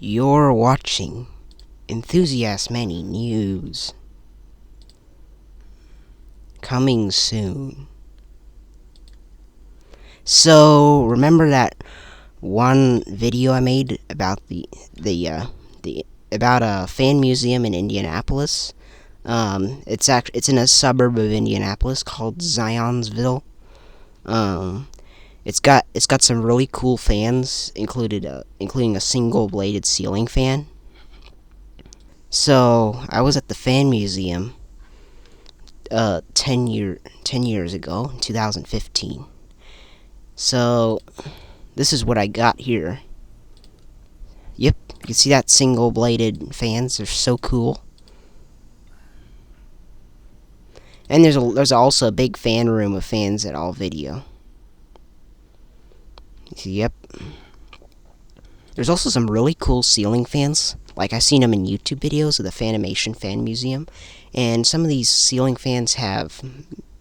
You're watching Enthusiast-Many news. Coming soon. So, remember that one video I made about about a fan museum in Indianapolis? It's in a suburb of Indianapolis called Zionsville. It's got some really cool fans, including a single-bladed ceiling fan. So I was at the fan museum 10 years ago, in 2015. So this is what I got here. Yep, you can see that single-bladed fans. They're so cool. And there's also a big fan room of fans at all video. Yep. There's also some really cool ceiling fans. Like, I've seen them in YouTube videos of the Fanimation Fan Museum. And some of these ceiling fans have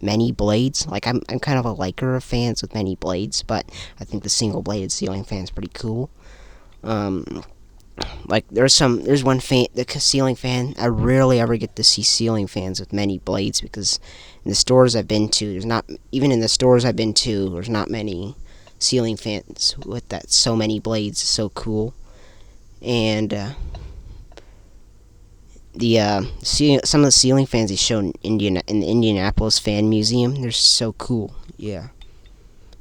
many blades. Like, I'm kind of a liker of fans with many blades, but I think the single-bladed ceiling fan is pretty cool. Like, there's one fan, the ceiling fan. I rarely ever get to see ceiling fans with many blades because in the stores I've been to, there's not many ceiling fans with that so many blades. Is so cool. And some of the ceiling fans they show in the Indianapolis Fan Museum, they're so cool. Yeah.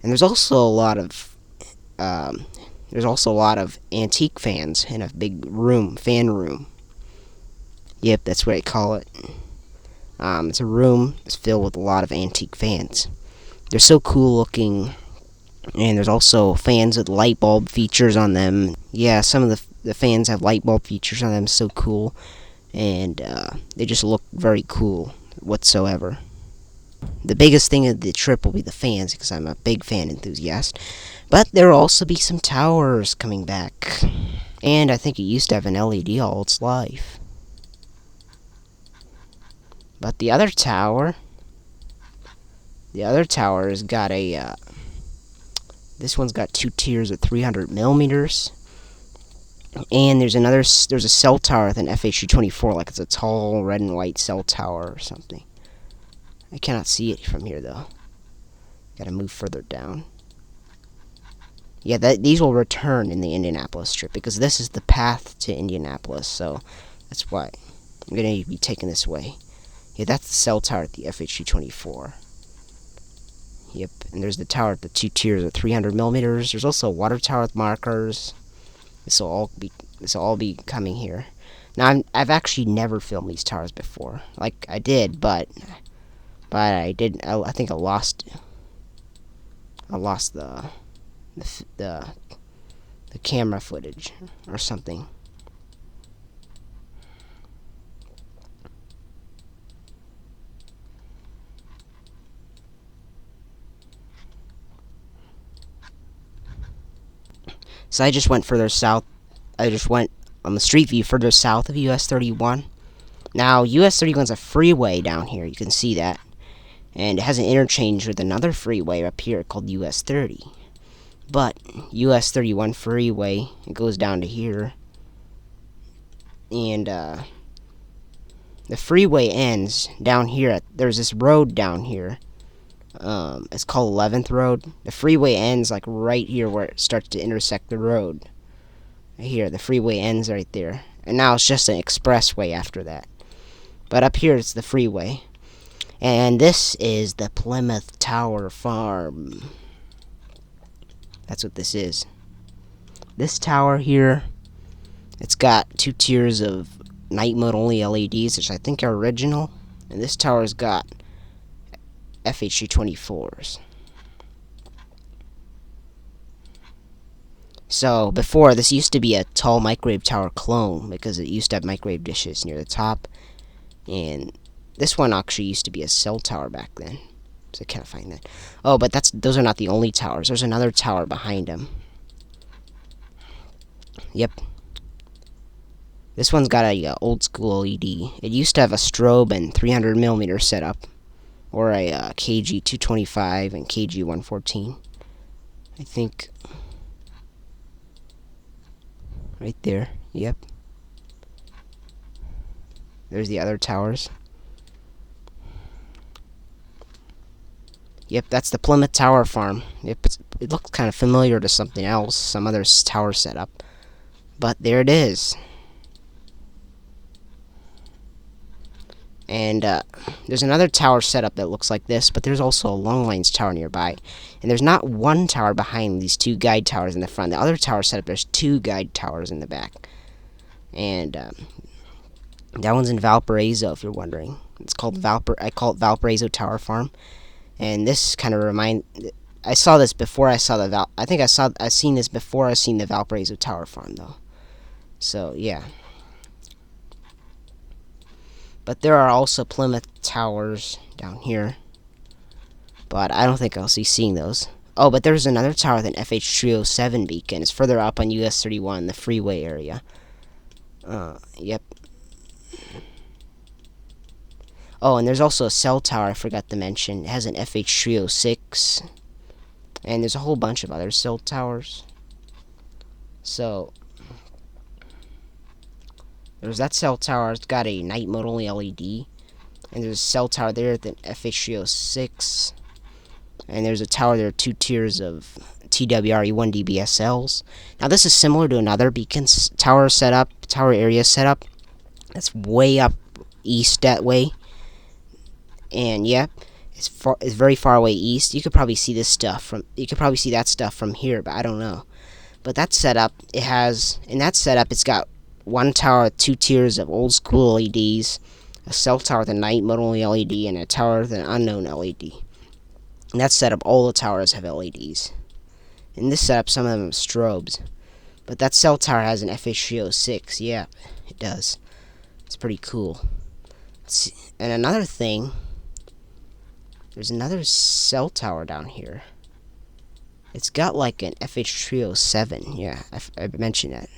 And there's also a lot of antique fans in a big fan room. Yep, that's what I call it. It's a room that's filled with a lot of antique fans. They're so cool looking. And there's also fans with light bulb features on them. Yeah, some of the fans have light bulb features on them. So cool. And they just look very cool whatsoever. The biggest thing of the trip will be the fans, because I'm a big fan enthusiast. But there will also be some towers coming back. And I think it used to have an LED all its life. But the other tower has got a... this one's got 2 tiers of 300 millimeters. And there's a cell tower with an FHU-24, like it's a tall red and white cell tower or something. I cannot see it from here, though. Gotta move further down. Yeah, these will return in the Indianapolis trip, because this is the path to Indianapolis, so that's why I'm gonna be taking this way. Yeah, that's the cell tower at the FHU-24. Yep, and there's the tower at the 2 tiers of 300 millimeters. There's also a water tower with markers. This will all be coming here. Now, I've actually never filmed these towers before. Like, I did, but I didn't. I think I lost the camera footage or something. So I just went further south. I just went on the street view further south of US 31. Now, US 31 is a freeway down here. You can see that. And it has an interchange with another freeway up here called US 30. But US 31 freeway, it goes down to here. And the freeway ends down here. There's this road down here. It's called 11th Road. The freeway ends like right here where it starts to intersect the road. Right here, the freeway ends right there. And now it's just an expressway after that. But up here it's the freeway. And this is the Plymouth Tower Farm. That's what this is. This tower here, it's got 2 tiers of night mode only LEDs, which I think are original. And this tower's got FHU-24s. So before, this used to be a tall microwave tower clone because it used to have microwave dishes near the top, and this one actually used to be a cell tower back then. So I can't find that. Oh, but those are not the only towers. There's another tower behind them. Yep. This one's got a old school LED. It used to have a strobe and 300 millimeter setup. Or a KG-225 and KG-114. I think. Right there. Yep. There's the other towers. Yep, that's the Plymouth Tower Farm. Yep, it looks kind of familiar to something else, some other tower setup. But there it is. And there's another tower setup that looks like this, but there's also a long lines tower nearby. And there's not one tower behind these two guide towers in the front. The other tower setup, there's two guide towers in the back. And that one's in Valparaiso, if you're wondering. It's called I call it Valparaiso Tower Farm. And this kind of I saw this before I saw the I've seen this before I've seen the Valparaiso Tower Farm, though. So, yeah. But there are also Plymouth Towers down here. But I don't think I'll be seeing those. Oh, but there's another tower with an FH307 beacon. It's further up on US 31, the freeway area. Yep. Oh, and there's also a cell tower I forgot to mention. It has an FH306. And there's a whole bunch of other cell towers. So, there's that cell tower. It's got a night mode only LED. And there's a cell tower there with an FH306. And there's a tower there, 2 tiers of TWRE1 DBSLs. Now, this is similar to another beacon tower area setup. That's way up east that way. And yeah, it's very far away east. You could probably see that stuff from here, but I don't know. But that setup, it's got one tower with 2 tiers of old school LEDs, a cell tower with a night mode only LED, and a tower with an unknown LED. In that setup, all the towers have LEDs. In this setup, some of them have strobes. But that cell tower has an FH306. Yeah, it does. It's pretty cool. And another thing, there's another cell tower down here. It's got like an FH307. Yeah, I mentioned that.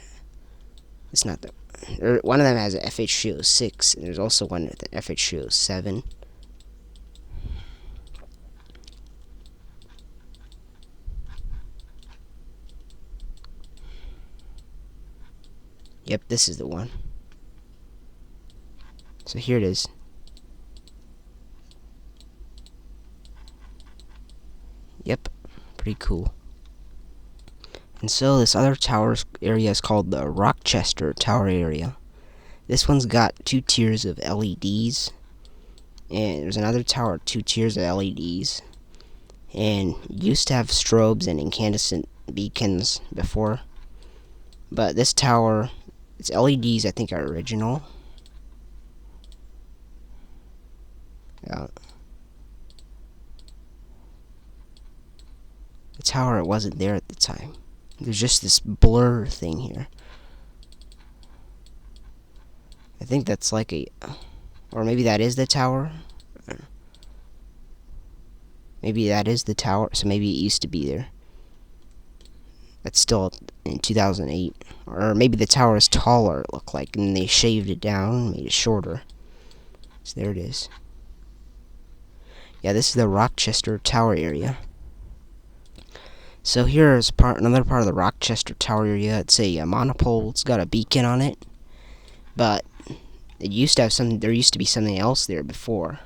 It's not the... one of them has an FH306, and there's also one with an FH307. Yep, this is the one. So here it is. Yep, pretty cool. And so this other tower area is called the Rochester Tower area. This one's got 2 tiers of LEDs. And there's another tower, 2 tiers of LEDs. And used to have strobes and incandescent beacons before. But this tower, its LEDs I think are original. Yeah. The tower, it wasn't there at the time. There's just this blur thing here. I think that's like or maybe that is the tower. Maybe that is the tower, so maybe it used to be there. That's still in 2008. Or maybe the tower is taller, it looked like, and they shaved it down and made it shorter. So there it is. Yeah, this is the Rochester Tower area. So here is another part of the Rochester Tower area. It's a monopole. It's got a beacon on it, but it used to have something. There used to be something else there before.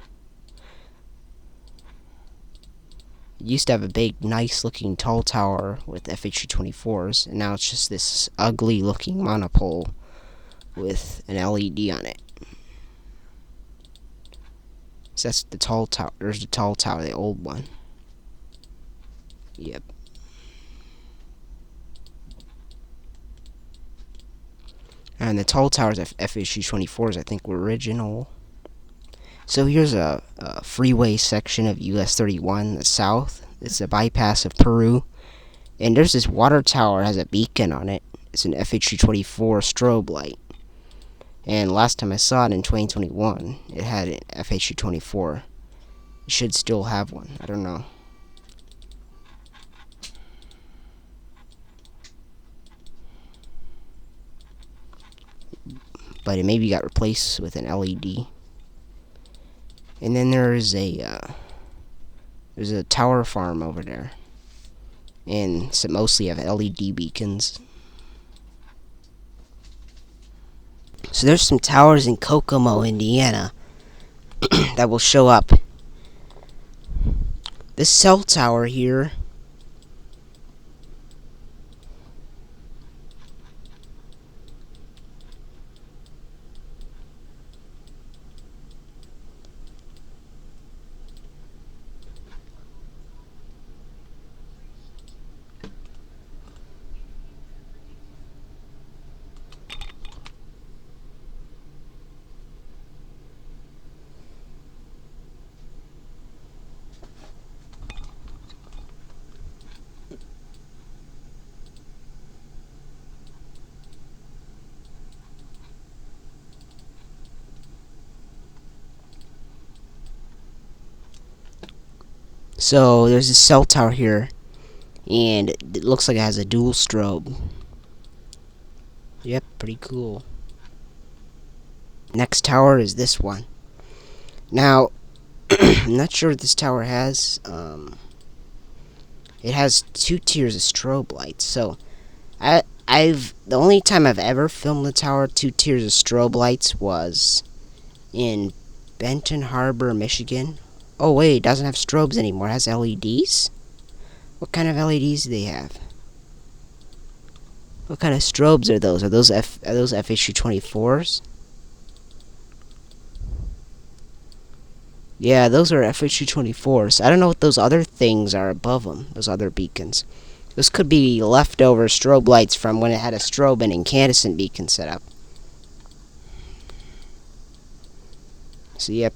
It used to have a big, nice-looking tall tower with FH24s, and now it's just this ugly-looking monopole with an LED on it. So that's the tall tower. There's the tall tower, the old one. Yep. And the tall towers of FH24s, I think, were original. So here's a freeway section of US 31, the south. It's a bypass of Peru. And there's this water tower, has a beacon on it. It's an FH24 strobe light. And last time I saw it in 2021, it had an FH24. It should still have one. I don't know. But it maybe got replaced with an LED. And then there's a tower farm over there, and some mostly have LED beacons. So there's some towers in Kokomo, Indiana that will show up. This cell tower here. So there's a cell tower here, and it looks like it has a dual strobe. Yep, pretty cool. Next tower is this one. Now, I'm not sure what this tower has. It has 2 tiers of strobe lights. So, the only time I've ever filmed the tower 2 tiers of strobe lights was in Benton Harbor, Michigan. Oh wait, it doesn't have strobes anymore. It has LEDs? What kind of LEDs do they have? What kind of strobes are those? Are those FHU-24s? Yeah, those are FHU-24s. I don't know what those other things are above them. Those other beacons. Those could be leftover strobe lights from when it had a strobe and incandescent beacon set up. So yep.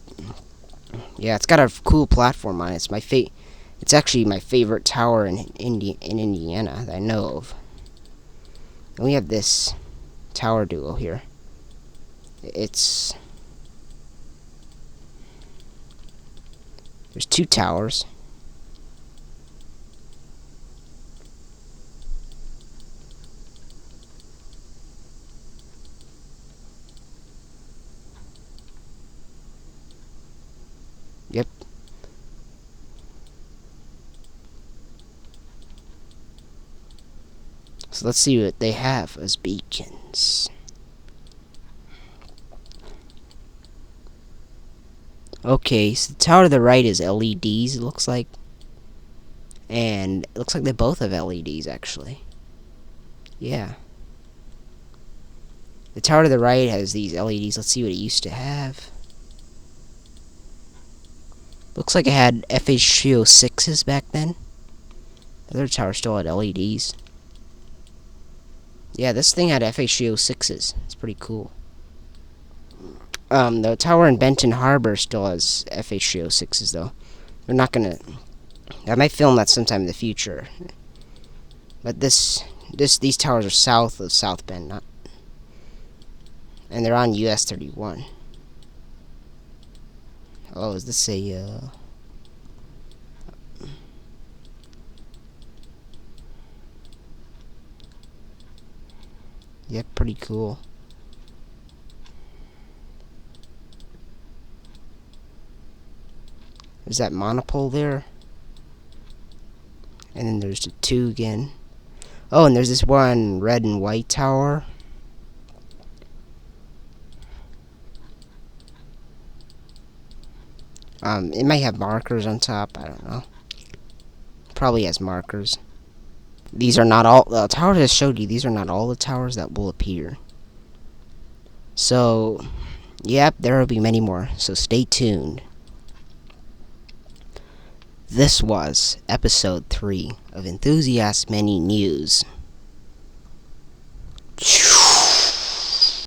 Yeah, it's got a cool platform on it. It's actually my favorite tower in Indiana that I know of. And we have this tower duo here. There's 2 towers. Yep. So let's see what they have as beacons. Okay, so the tower to the right is LEDs, it looks like. And it looks like they both have LEDs, actually. Yeah. The tower to the right has these LEDs. Let's see what it used to have. Looks like it had FH306s back then. The other tower still had LEDs. Yeah, this thing had FH306s. It's pretty cool. The tower in Benton Harbor still has FH306s, though. They're not gonna... I might film that sometime in the future. But these towers are south of South Bend, not... And they're on US 31. Oh, is this a, Yep, pretty cool. There's that monopole there. And then there's the 2 again. Oh, and there's this one red and white tower. It might have markers on top. I don't know. Probably has markers. These are not all... The towers I showed you, these are not all the towers that will appear. So, yep, there will be many more. So stay tuned. This was episode 3 of Enthusiast-Many News.